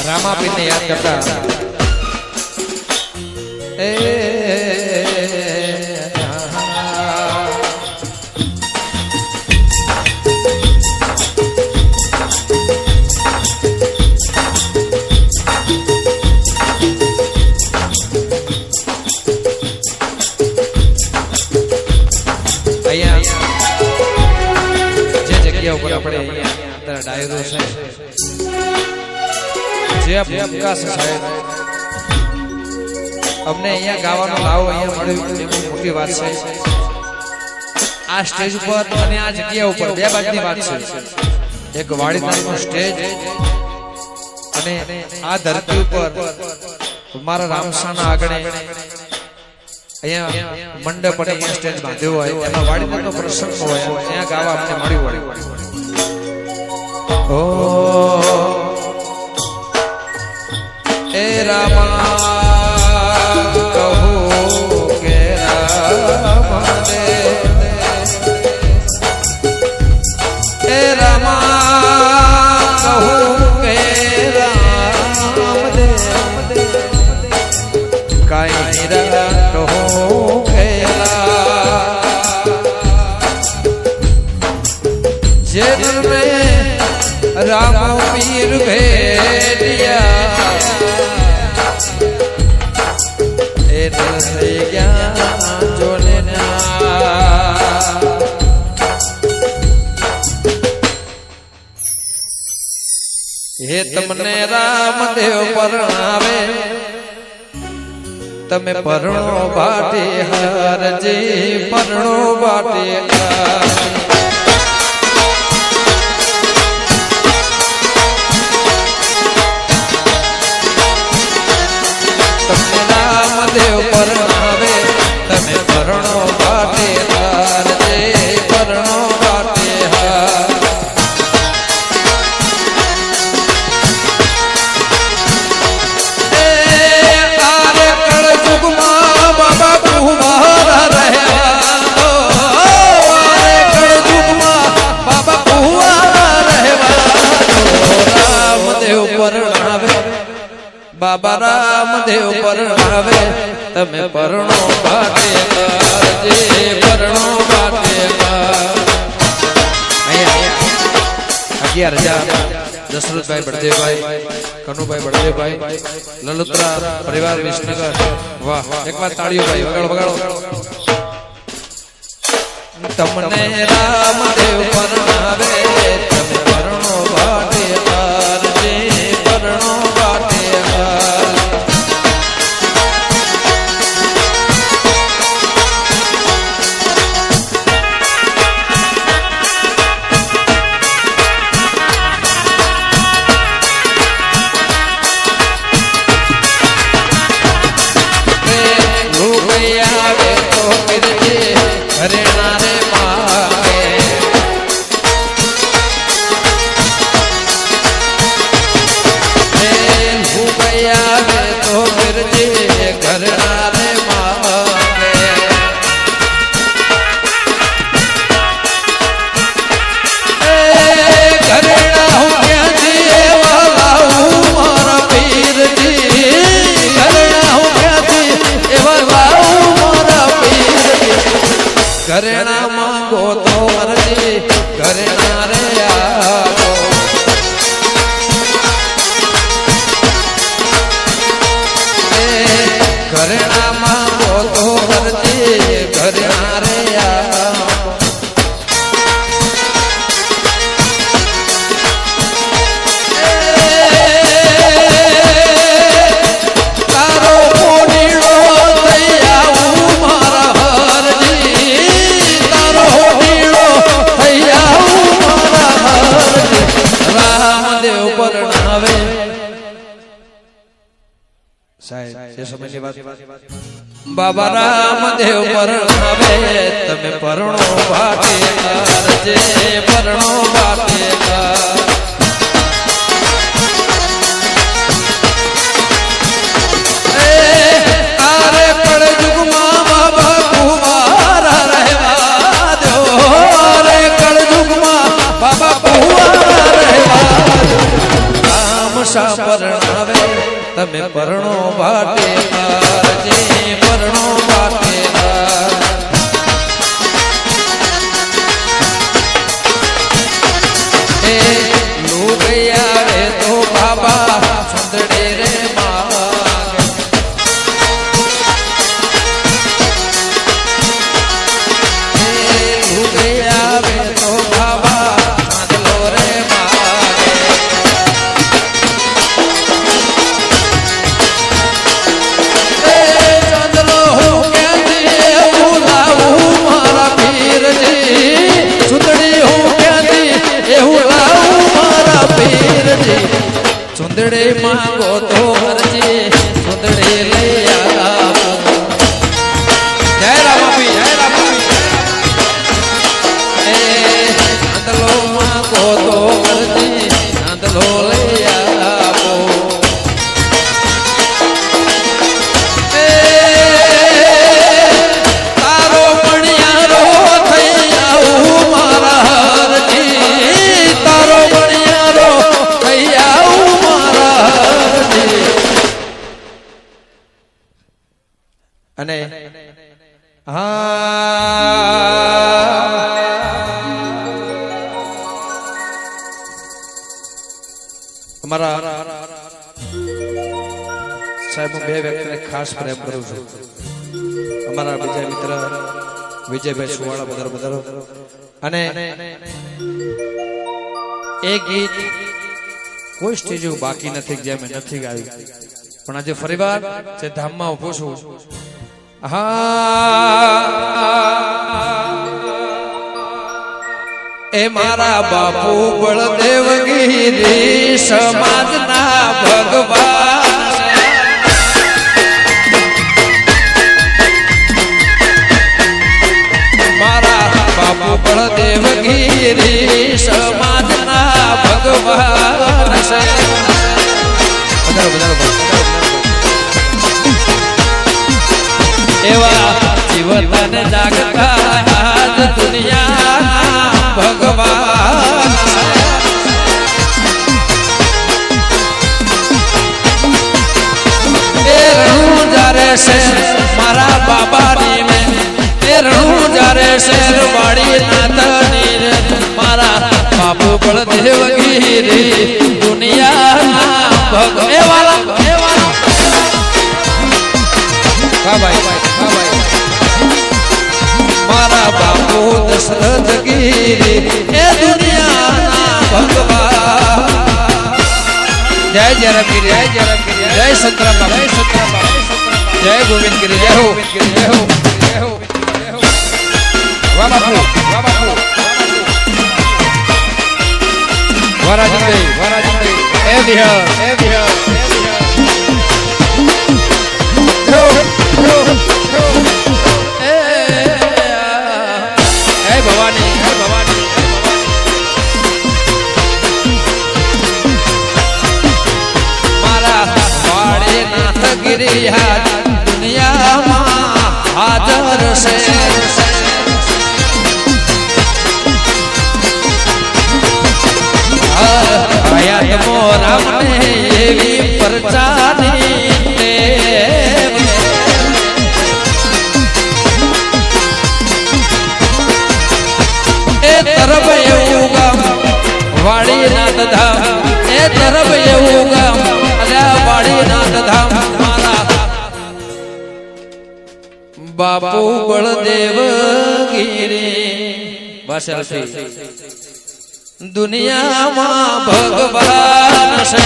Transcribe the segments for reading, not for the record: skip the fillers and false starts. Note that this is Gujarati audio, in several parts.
રામાપીર ને યાદ કરતા ડાયરો છે જે પ્રકાશ સાહેબ અમને અહીંયા ગાવાનો લાવો અહીંયા મળ્યું એ મોટી વાત છે આ સ્ટેજ ઉપર અને આ જગ્યા ઉપર બે બાજુની વાત છે એક વાડીદારનો સ્ટેજ અને આ ધરતી ઉપર મારા રામસાના આગળ અહીંયા મંડપ અને સ્ટેજ બાંધ્યો હોય એમાં વાડીદારનો પ્રસંગ હોય ત્યાં ગાવા અમને મળ્યું હોય ए रामा कहूँ के राम दे ए रामा कहूँ के राम दे काई रा कहूँ के जेल में राम पीर भेदिया ए दिल से ज्ञान जो लेना हे तमने रामदेव परणावे तमे परણો બાટે હરજે પરણો બાટે देव परणावे तमे परણો बाटे हार जे परણો बाटे हार ए आरे कल जुगमा बाबा कुंवारा रहवा दो आरे कल जुगमा बाबा कुंवारा रहवा दो रामदेव परणावे बाबा रामदेव परणावे तमे परણો બાટે જે પરણો બાટે 11,000 દશરથભાઈ બળદેવભાઈ કનુભાઈ બળદેવભાઈ લલુત્રા પરિવાર વિસનગર વાહ એકવાર તાળીઓ ભાઈ વગાડો તમને રામદેવ પરણાવે તમે પરણો બાટે જે પરણો બાટે घरेणा मांगो तो मर्जी घरेणा रे आओ घरेणा मांगो तो मर्जी घरेणा रे आओ बाबा रामदेव परणावे तमे परણો બાટે જે પરણો બાટે આરે પડ જુગમાં બાબા કુંવારા રહેવા દો તમે પરણો વાટેદાર જે પરણો વાટેદાર એ લુગયા રે તો બાબા સુંદડે રે માગે એ લુગયા રે તો બાબા ચાંદલો રે માગે એ ચાંદલો હું ક્યાંથી બોલાવું મારા પીરજી સુંદડી હું ક્યાંથી એવું લાવું મારા પીરજી સુંદડે માંગો તો હરજી સુંદડે લઈ આવો જય રામાપી જય રામાપી એ ચાંદલો માંગો તો હરજી ચાંદલો લઈ આવો એ તારો મણિયારો થઈ આવું મારા હરજી તારો મણિયારો થઈ આવું મારા હરજી અને અમારા સાહેબ હું બે વ્યક્તિને ખાસ પ્રેમ કરું છું અમારા બીજા મિત્ર વિજયભાઈ સુવાળા બધારો અને એ ગીત કોઈ સ્ટેજ બાકી નથી જે મેં નથી ગાયું પણ આજે ફરીવાર જે ધામમાં ઉભો છું એ મારા બાપુ બળદેવગીરી સમાજના ભગવાન મારા બાપુ બળદેવગીરી સમાજના ભગવાન છે એવા જીવન જાગતા આજ દુનિયાના ભગવાન એ રણું જ્યારે છે મારા બાબાની મેં એ રણું જ્યારે શેર વાળી નાતની રે મારા બાપુ બળદેવગીરી દુનિયાના ભગવાન હા ભાઈ મારા બાપુ દશરથ ગીરી એ દુનિયાના ભગવાન જય જય રમગીરી જય જય રમગીરી જય સંતરામ જય સંતરામ જય ગોવિંદગીરી જય હો જય હો જય હો વાહ બાપુ વરાજભાઈ એ વિહર દુનિયામાં હાજર છે હયાત મોરામને એવી પરચાની એ તરફ એવું ગામ વાડીનાથ ધામ એ તરફ એવું ગામ અલ્યા વાડીનાથ ધામ બાપુ બળદેવગીરી બસ દુનિયામાં ભગવાન છે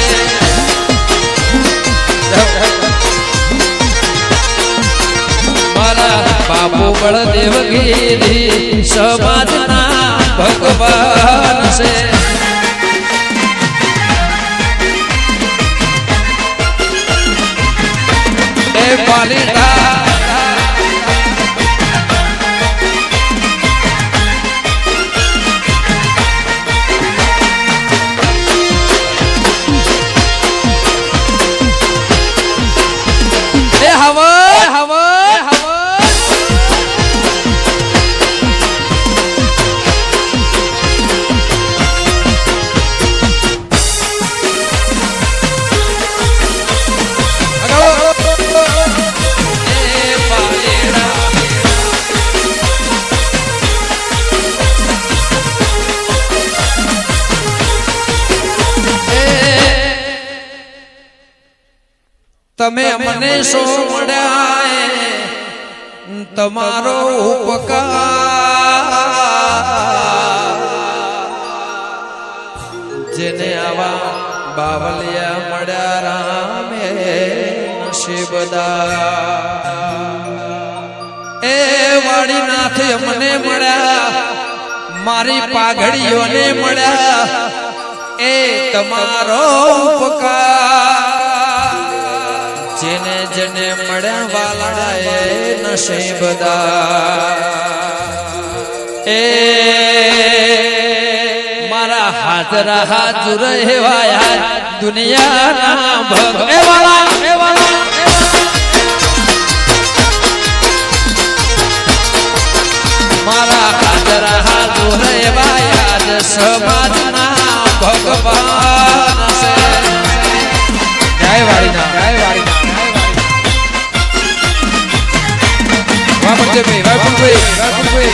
મારા બાપુ બળદેવગીરી સમાજના ભગવાન છે એ પાલિકા તમે મને સો મળ્યા તમારો ઉપકાર જેને આવા બાવલિયા મળ્યા રામે નસીબદાર એ વાડીનાથ મને મળ્યા મારી પાઘડીઓને મળ્યા એ તમારો ઉપકાર જેને જેને મળ્યા વાલા એ નસીબદાર એ મારા હાજરા હાજર હેવાયા દુનિયાના ભગ એ વાલા મારા હાજરા હાજર હેવાયા સમાજના ભગવાન છે જય વાળીના વાપણભાઈ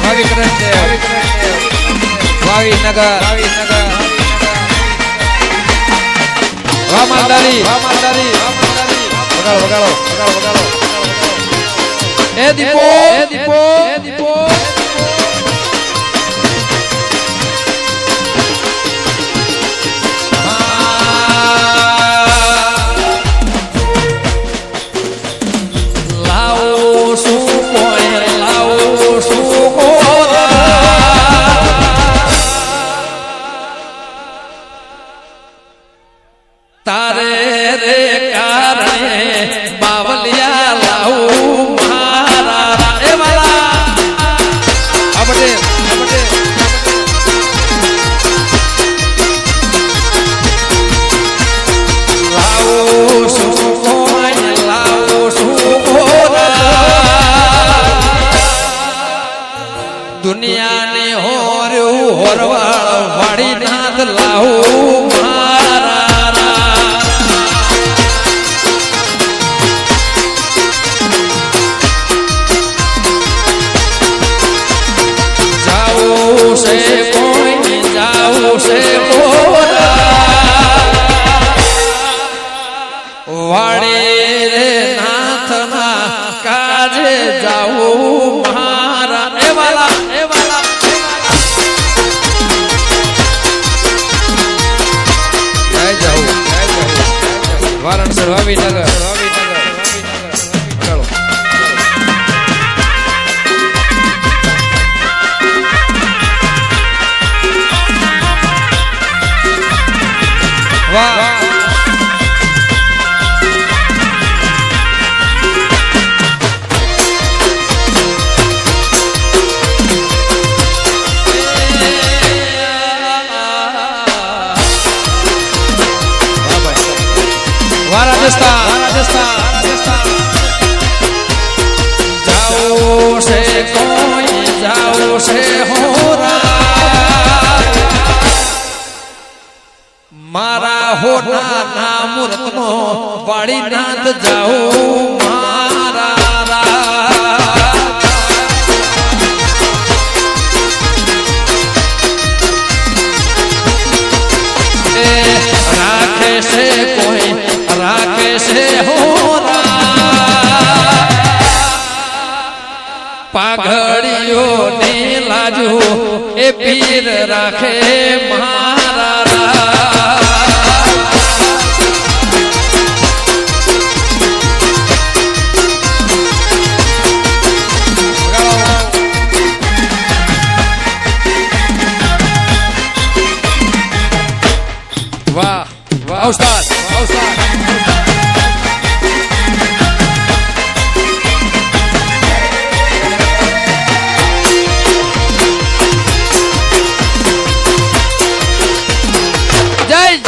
વાવી કરણ છે વાવી નગર વામાલદારી વગાડો એ દીપો તારે રે કારણે બાવલિયા લાવું મારા એ વાલા આ બટે લાવું શું દુનિયાને હોરવાળ વાડી નાથ લાવું વાડી રે નાથના કાજે જાવું મારા એ વાલા વારાણસી વાવીનગર ચાલો વાહ રાજસ્થાન જાઓ છે કોઈ જાઓ છે હોરા મારા હોના ના મૂર્તનો વાડીનાથ જાઓ મારા રાખે છે કોઈ રાખે છે હોરા પાઘડીઓ ને લાજુ એ પીર રાખે મારા વાહ વાહ ઉસ્તાદ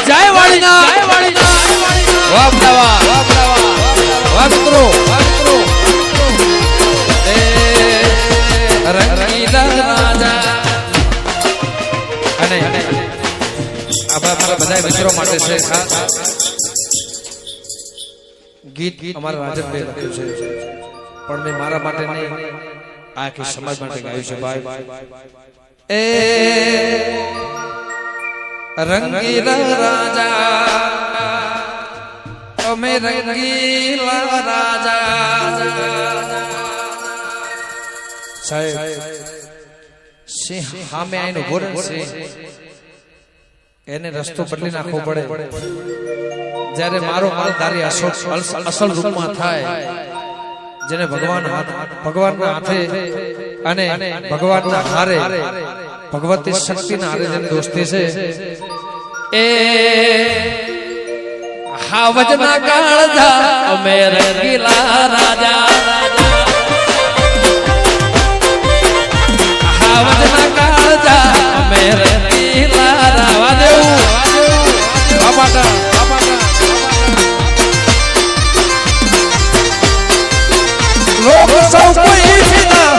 જય વાળીના વાહ મિત્રો એ રંગીલા રાજા અને મારા બધા મિત્રો માટે છે ગીત અમારા રાજનભાઈ લખ્યું છે પણ મેં મારા માટે નહીં આખી સમાજ માટે ગાયું છે ભાઈ એ રંગીલા રાજા અમે રંગીલા રાજા સાહેબ સિંહ સામે આવીને ઉભો રહેશે એને રસ્તો બદલી નાખવો પડે જ્યારે મારો માલધારી અસલ રૂપમાં થાય જેને ભગવાનના હાથે અને ભગવાનના હારે ભગવતી શક્તિના હારે જેની દોસ્તી છે એ હાવજના કાળજા અમે રંગીલા રાજા હાવજના કાળજા અમે રંગીલા રાવા દેવું બાપા લોક સૌ કોઈ ફિદા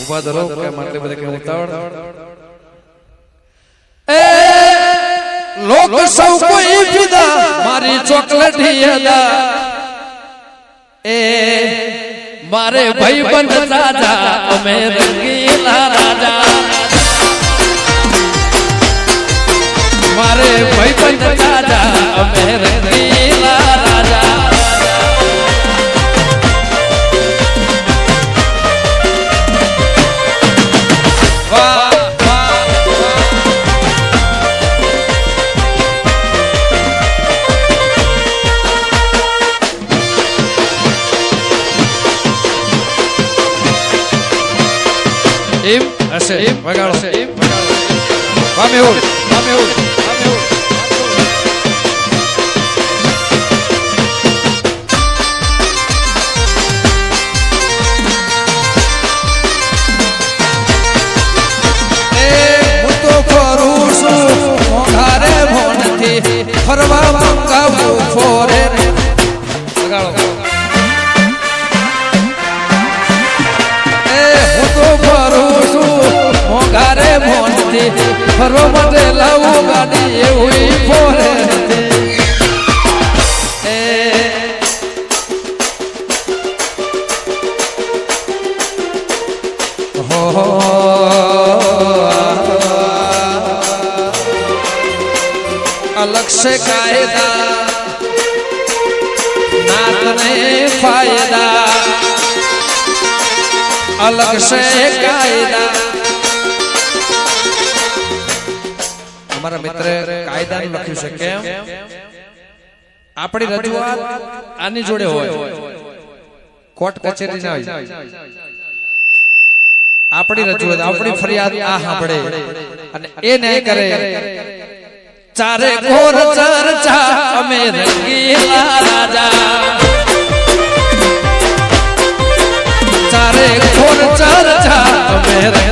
ઉભા ધરો કે માટે બધે કે ઉતાવળ એ લોક સૌ કોઈ ફિદા મારી ચોકલેટ યદા એ મારે ભાઈબંધ રાજા અમે રંગીલા રાજા મારે ભાઈબંધ રાજા અમે રંગીલા રાજા એમ હશે વગાડો વામે ઉડ એ હું તો ફરું છું મોઘારે ભોનથી ફરવા મંગાવું ફોરે વગાડો મોગારે મોનથી ફરો માટે લાવું ગાડી એવું ફોરે એ હો અલગ સે કાયદા નાતને ફાયદા અલગ સે કાયદા અમારા મિત્ર કાયદાનું લખ્યું છે કેમ આપણી રજૂઆત આની જોડે હોય કોર્ટ કચેરી ના હોય આપણી રજૂઆત આપણી ફરિયાદ આ સાંભળે અને એ નહીં કરે ચારે ઘોર ચર્ચા અમે રંગીલા રાજા ચારે ઘોર ચર્ચા અમે